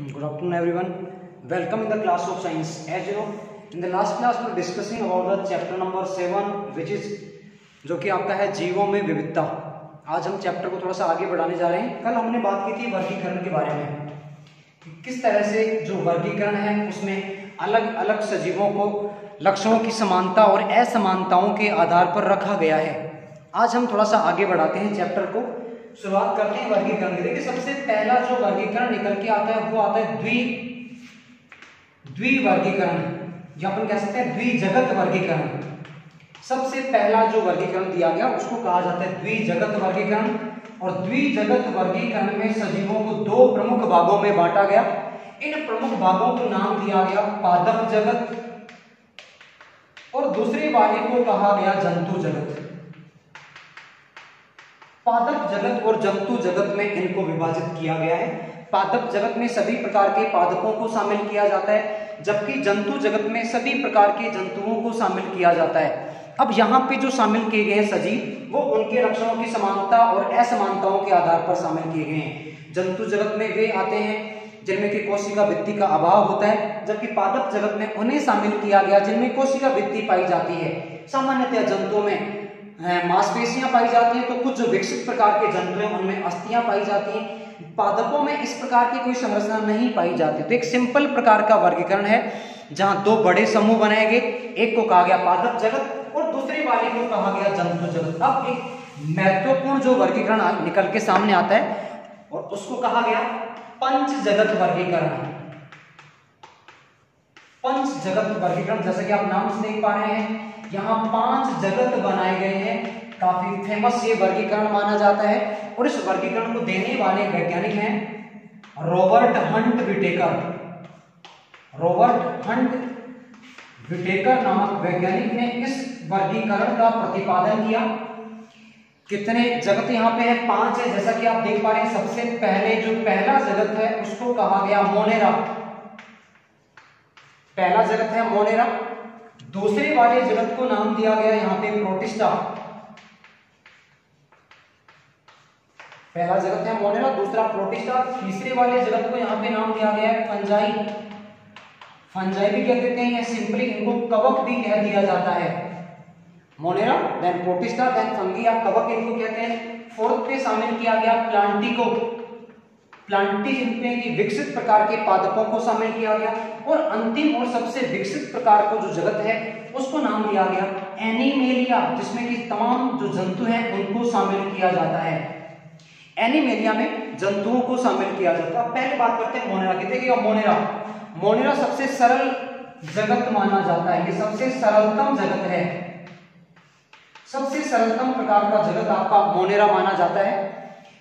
Good afternoon everyone. Welcome in the class of science. As you know, in the last class we were discussing about the chapter number 7 which is जो कि आपका है जीवों में विविधता। आज हम चैप्टर को थोड़ा सा आगे बढ़ाने जा रहे हैं। कल हमने बात की थी वर्गीकरण के बारे में, किस तरह से जो वर्गीकरण है उसमें अलग अलग सजीवों को लक्षणों की समानता और असमानताओं के आधार पर रखा गया है। आज हम थोड़ा सा आगे बढ़ाते हैं चैप्टर को, शुरुआत करते हैं वर्गीकरण की। देखिए सबसे पहला जो वर्गीकरण निकल के आता है वो आता है द्विवर्गीकरण, या अपन कह सकते हैं द्विजगत वर्गीकरण। सबसे पहला जो वर्गीकरण दिया गया उसको कहा जाता है द्विजगत वर्गीकरण। और द्विजगत वर्गीकरण में सजीवों को दो प्रमुख भागों में बांटा गया। इन प्रमुख भागों को नाम दिया गया पादप जगत और दूसरे वाले को कहा गया जंतु जगत। पादप जगत और जंतु जगत में इनको विभाजित किया गया है। पादप जगत में सभी प्रकार के पादपों को शामिल किया जाता है, जबकि जंतु जगत में सभी प्रकार के जंतुओं को शामिल किया जाता है। अब यहाँ पे जो शामिल किए गए हैं सजीव, वो उनके लक्षणों की समानता और असमानताओं के आधार पर शामिल किए गए हैं। जंतु जगत में वे आते हैं जिनमें कि कोशिका भित्ति का अभाव होता है, जबकि पादप जगत में उन्हें शामिल किया गया जिनमें कोशिका भित्ति पाई जाती है। सामान्यतः जंतुओं में मांसपेशियां पाई जाती हैं, तो कुछ जो विकसित प्रकार के जंतु हैं उनमें अस्थियां पाई जाती हैं। पादपों में इस प्रकार की कोई संरचना नहीं पाई जाती। तो एक सिंपल प्रकार का वर्गीकरण है जहां दो बड़े समूह बनाए गए, एक को कहा गया पादप जगत और दूसरे वाले को कहा गया जंतु जगत। अब एक महत्वपूर्ण जो वर्गीकरण निकल के सामने आता है और उसको कहा गया पंच जगत वर्गीकरण। पंच जगत वर्गीकरण, जैसा कि आप नाम से देख पा रहे हैं, यहाँ 5 जगत बनाए गए हैं। काफी फेमस ये वर्गीकरण माना जाता है और इस वर्गीकरण को देने वाले वैज्ञानिक हैं Robert Hunt Whittaker. Robert Hunt Whittaker नामक वैज्ञानिक ने इस वर्गीकरण का प्रतिपादन किया। कितने जगत यहाँ पे है? 5 है, जैसा कि आप देख पा रहे हैं। सबसे पहले जो पहला जगत है उसको कहा गया मोनेरा। पहला जगत है मोनेरा। दूसरे वाले जगत को नाम दिया गया यहाँ पे प्रोटिस्टा। पहला जगत है मोनेरा, दूसरा प्रोटिस्टा। तीसरे वाले जगत को यहाँ पे नाम दिया गया है फंजाई। फंजाई भी कह देते हैं या सिंपली इनको कवक भी कह दिया जाता है। Monera, then Protista, then Fungi या कवक इनको कहते हैं। फोर्थ पे शामिल किया गया प्लांटिको। प्लांटी जिनमें कि विकसित प्रकार के पादपों को शामिल किया गया। और अंतिम और सबसे विकसित प्रकार को जो जगत है उसको नाम दिया गया एनिमेलिया, जिसमें कि तमाम जो जंतु हैं उनको शामिल किया जाता है। एनिमेलिया में जंतुओं को शामिल किया जाता है। पहले बात करते हैं मोनेरा की। देखिएगा मोनेरा सबसे सरल जगत माना जाता है। ये सबसे सरलतम जगत है। सबसे सरलतम प्रकार का जगत आपका मोनेरा माना जाता है।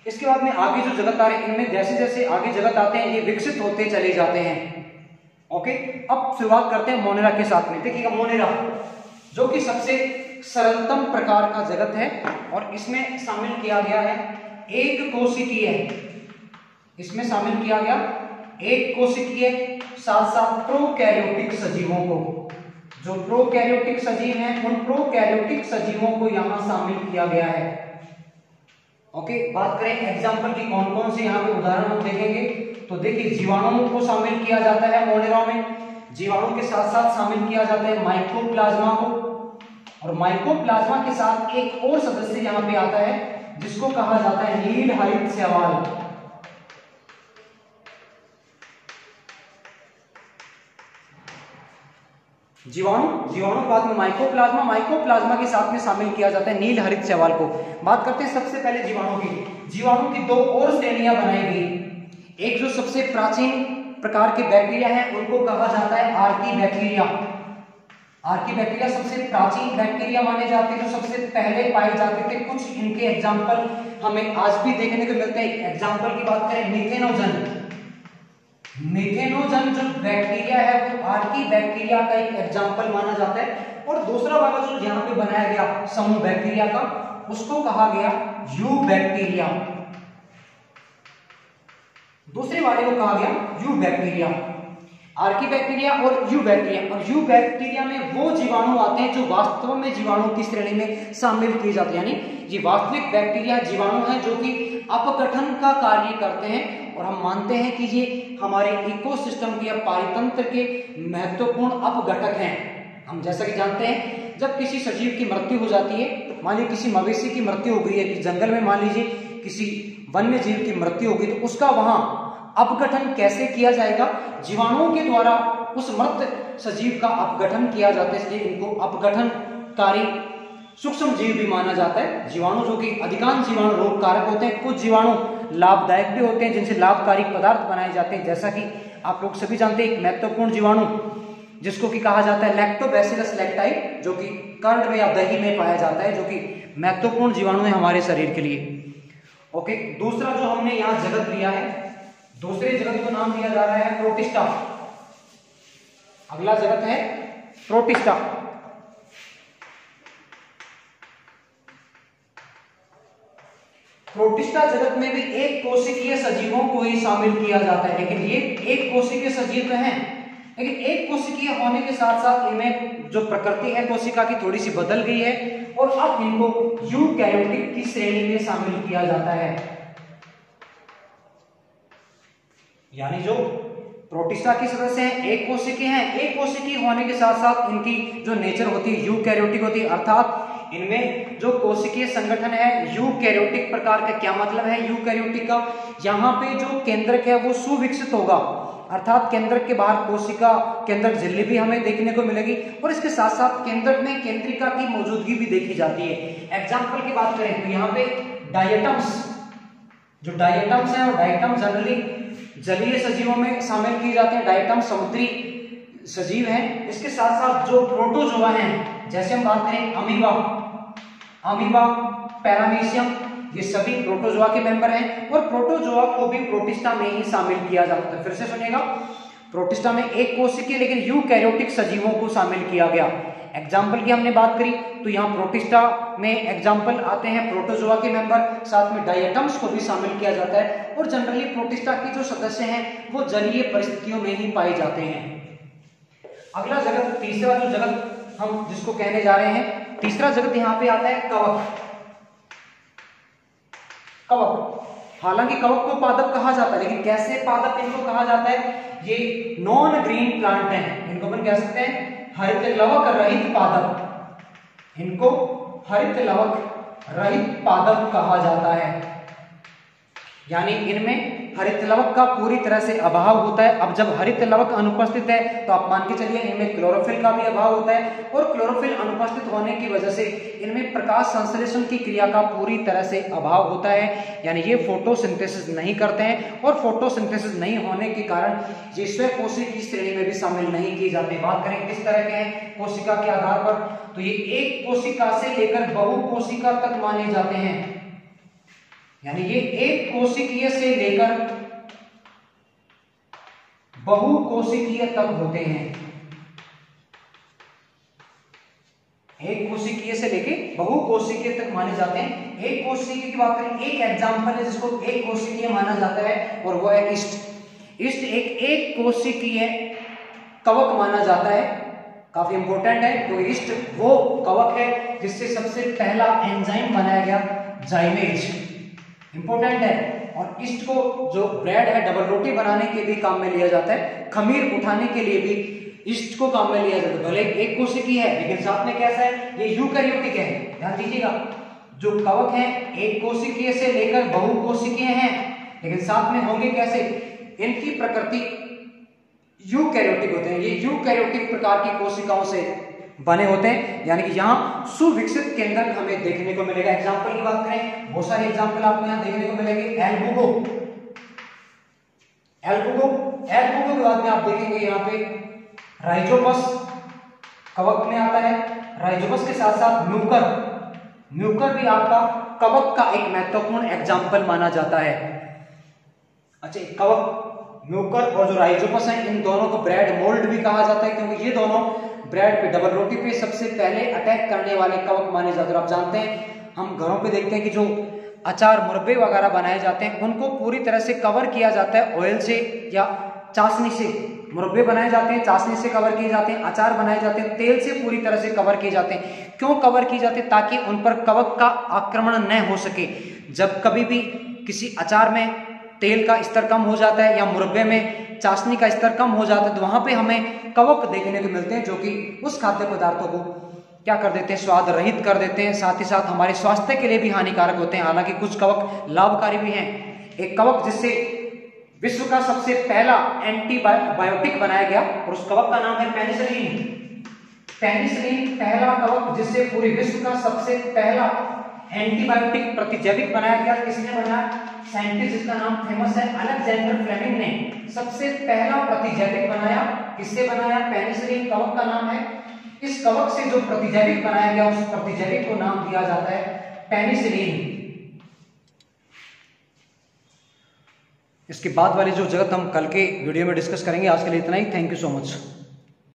इसके बाद में आगे जो जगत आ रहे हैं इनमें जैसे जैसे आगे जगत आते हैं ये विकसित होते चले जाते हैं। ओके, अब शुरुआत करते हैं मोनेरा के साथ में। देखिएगा मोनेरा जो कि सबसे सरलतम प्रकार का जगत है और इसमें शामिल किया गया है एक कोशिकीय। इसमें शामिल किया गया एक कोशिकीय, साथ साथ प्रोकैरियोटिक सजीवों को। जो प्रोकैरियोटिक सजीव हैं उन प्रोकैरियोटिक सजीवों को यहां शामिल किया गया है। ओके, बात करें एग्जाम्पल की कौन कौन से यहाँ पे उदाहरण हम देखेंगे तो देखिए जीवाणुओं को शामिल किया जाता है मोनेरा में। जीवाणु के साथ साथ शामिल किया जाता है माइकोप्लाज्मा को, और माइकोप्लाज्मा के साथ एक और सदस्य यहाँ पे आता है जिसको कहा जाता है नील हरित शैवाल। जीवाणु बाद में माइकोप्लाज्मा के साथ में शामिल किया जाता है नील हरित शैवाल को। बात करते हैं सबसे पहले जीवाणु की 2 और श्रेणियां बनाई गई। एक जो सबसे प्राचीन प्रकार के बैक्टीरिया हैं उनको कहा जाता है आर्कीबैक्टीरिया। आर्कीबैक्टीरिया सबसे प्राचीन बैक्टीरिया माने जाते हैं, जो सबसे पहले पाए जाते थे। कुछ इनके एग्जाम्पल हमें आज भी देखने को मिलते हैं। एग्जाम्पल की बात करें मिथेनोजन जो बैक्टीरिया है वो आर्कीबैक्टीरिया का एक एग्जाम्पल माना जाता है। और दूसरा वाला जो यहाँ पे बनाया गया समूह बैक्टीरिया का उसको कहा गया यूबैक्टीरिया। दूसरे वाले को कहा गया यूबैक्टीरिया। आर्कीबैक्टीरिया और यूबैक्टीरिया। और यूबैक्टीरिया में वो जीवाणु आते हैं जो वास्तव में जीवाणु की श्रेणी में शामिल किए जाते हैं, यानी ये वास्तविक बैक्टीरिया जीवाणु हैं जो कि अपगठन का कार्य करते हैं और हम मानते हैं कि ये हमारे इकोसिस्टम के या पारितंत्र के महत्वपूर्ण अपघटक हैं। हम जैसा कि जानते हैं जब किसी सजीव की मृत्यु हो जाती है, मान लीजिए किसी मवेशी की मृत्यु हो गई है, कि जंगल में मान लीजिए किसी वन्य जीव की मृत्यु हो गई, तो उसका वहां अपघटन कैसे किया जाएगा? जीवाणुओं के द्वारा उस मृत सजीव का अपघटन किया जाता है, इसलिए इनको अपघटनकारी सूक्ष्म जीव भी माना जाता है। जीवाणु जो कि अधिकांश जीवाणु रोग कारक होते हैं, कुछ जीवाणु लाभदायक भी होते हैं जिनसे लाभकारी पदार्थ बनाए जाते हैं, जैसा कि आप लोग सभी जानते हैं एक महत्वपूर्ण जीवाणु जिसको कि कहा जाता है लैक्टोबैसिलस लैक्टाई, जो कि कर्ड में या दही में पाया जाता है, जो कि महत्वपूर्ण जीवाणु है हमारे शरीर के लिए। ओके, दूसरा जो हमने यहाँ जगत लिया है, दूसरे जगत को नाम दिया जा रहा है प्रोटिस्टा। अगला जगत है प्रोटिस्टा। प्रोटिस्टा जगत में भी एक कोशिकीय सजीवों को ही शामिल किया जाता है, लेकिन ये एक कोशिकीय सजीव हैं, लेकिन एक कोशिकीय होने के साथ साथ इनमें जो प्रकृति है कोशिका की थोड़ी सी बदल गई है और अब इनको यूकैरियोटिक की श्रेणी में शामिल किया जाता है। यानी जो प्रोटिस्टा के सदस्य हैं एक कोशिकीय हैं, एक कोशिकीय होने के साथ साथ इनकी जो नेचर होती है यूकैरियोटिक होती है, अर्थात इनमें जो कोशिकीय संगठन है यूकैरियोटिक प्रकार का। क्या मतलब है यूकैरियोटिक का? यहाँ पे जो केंद्रक है वो सुविकसित होगा, अर्थात केंद्रक के बाहर कोशिका केंद्रक झिल्ली भी हमें देखने को मिलेगी और इसके साथ साथ केंद्रक में केंद्रिका की मौजूदगी भी देखी जाती है। एग्जाम्पल की बात करें तो यहाँ पे डायटम्स, जो डायटम्स है, और डायटम जनरली जलीय सजीवों में शामिल किए जाते हैं। डायटम समुद्री सजीव हैं। इसके साथ साथ जो प्रोटोजोआ हैं, जैसे हम बात करें अमीबा, पैरामीशियम, ये सभी प्रोटोजोआ के मेंबर हैं और प्रोटोजोआ को भी प्रोटिस्टा में ही शामिल किया जाता है। फिर से सुनिएगा, प्रोटिस्टा में एक कोशिकीय लेकिन यूकैरियोटिक सजीवों को शामिल किया गया। एग्जाम्पल की हमने बात करी तो यहाँ प्रोटिस्टा में एग्जाम्पल आते हैं प्रोटोजोआ के मेंबर, साथ में डायटम्स को भी शामिल किया जाता है और जनरली प्रोटिस्टा के जो सदस्य हैं वो जलीय परिस्थितियों में ही पाए जाते हैं। अगला जगत, तीसरा जो जगत हम जिसको कहने जा रहे हैं, तीसरा जगत यहाँ पे आता है कवक। हालांकि कवक को पादप कहा जाता है, लेकिन कैसे पादप इनको कहा जाता है? ये नॉन ग्रीन प्लांट हैं, इनको अपन कह सकते हैं हरित लवक रहित पादप। इनको हरित लवक रहित पादप कहा जाता है, यानी इनमें हरित लवक का पूरी तरह से अभाव होता है। अब जब हरित लवक अनुपस्थित है तो आप मान के चलिए इनमें क्लोरोफिल का भी अभाव होता है और क्लोरोफिल अनुपस्थित होने की वजह से इनमें प्रकाश संश्लेषण की क्रिया का पूरी तरह से अभाव होता है, यानी ये फोटोसिंथेसिस नहीं करते हैं और फोटोसिंथेसिस नहीं होने के कारण ये स्वकोशिकीय श्रेणी में भी शामिल नहीं किए जाते। बात करें किस तरह के हैं कोशिका के आधार पर, तो ये एक कोशिका से लेकर बहुकोशिका तक माने जाते हैं, यानी ये एक कोशिकीय से लेकर बहुकोशिकीय तक होते हैं। एक कोशिकीय से लेके बहुकोशिकीय तक माने जाते हैं। एक कोशिकीय की बात करें, एक एग्जांपल है जिसको एक कोशिकीय माना जाता है और वो है ईस्ट। ईस्ट एक कोशिकीय कवक माना जाता है, काफी इंपॉर्टेंट है क्योंकि ईस्ट वो कवक है जिससे सबसे पहला एंजाइम बनाया गया जाइमेज, इंपॉर्टेंट है। और ईस्ट को जो ब्रेड है डबल रोटी बनाने के भी काम में लिया जाता है, खमीर उठाने के लिए भी ईस्ट को काम में लिया जाता है। भले एक कोशिकीय है लेकिन साथ में कैसा है, ये यूकैरियोटिक है। ध्यान दीजिएगा, जो कवक है एक कोशिकीय से लेकर बहुकोशिकीय हैं, लेकिन साथ में होंगे कैसे, इनकी प्रकृति यूकैरियोटिक होते हैं। ये यूकैरियोटिक प्रकार की कोशिकाओं से बने होते हैं, यानी कि यहाँ सुविकसित केंद्रक हमें देखने को मिलेगा। एग्जाम्पल की बात करें, बहुत सारे एग्जाम्पल आपको यहाँ देखने को मिलेंगे। एल्बुगो के बाद में आप देखेंगे यहाँ पे राइजोपस कवक में आता है। राइजोपस के साथ साथ म्यूकर भी आपका कवक का एक महत्वपूर्ण एग्जाम्पल माना जाता है। अच्छा, कवक, म्यूकर और जो राइजोपस है इन दोनों को ब्रेड मोल्ड भी कहा जाता है क्योंकि ये दोनों ब्रेड पे डबल रोटी पे सबसे पहले अटैक करने वाले कवक माने जाते हैं। आप जानते हैं हम घरों पे देखते हैं कि जो अचार मुरब्बे वगैरह बनाए जाते हैं उनको पूरी तरह से कवर किया जाता है ऑयल से या चाशनी से। मुरब्बे बनाए जाते हैं चाशनी से कवर किए जाते हैं, अचार बनाए जाते हैं तेल से पूरी तरह से कवर किए जाते हैं। क्यों कवर किए जाते हैं? ताकि उन पर कवक का आक्रमण न हो सके। जब कभी भी किसी अचार में तेल का स्तर कम हो जाता है या मुरब्बे में चाशनी का स्तर कम हो जाता है, तो वहां पे हमें कवक देखने को मिलते हैं, जो कि उस खाद्य पदार्थों को क्या कर देते हैं, स्वाद रहित कर देते हैं, साथ ही साथ हमारे स्वास्थ्य के लिए भी हानिकारक होते हैं। हालांकि कुछ कवक लाभकारी भी हैं। एक कवक जिससे विश्व का सबसे पहला एंटीबायोटिक बनाया गया और उस कवक का नाम है पेनिसिलिन। पेनिसिलिन पहला कवक जिससे पूरे विश्व का सबसे पहला एंटीबायोटिक प्रतिजैविक बनाया गया। किसने बनाया? साइंटिस्ट जिसका नाम फेमस है अलेक्जेंडर फ्लेमिंग ने सबसे पहला प्रतिजैविक बनाया। किससे बनाया? पेनिसिलिन कवक का नाम है। इस कवक से जो प्रतिजैविक बनाया गया उस प्रतिजैविक को नाम दिया जाता है पेनिसिलिन। इसके बाद वाली जो जगत हम कल के वीडियो में डिस्कस करेंगे। आज के लिए इतना ही। Thank you so much.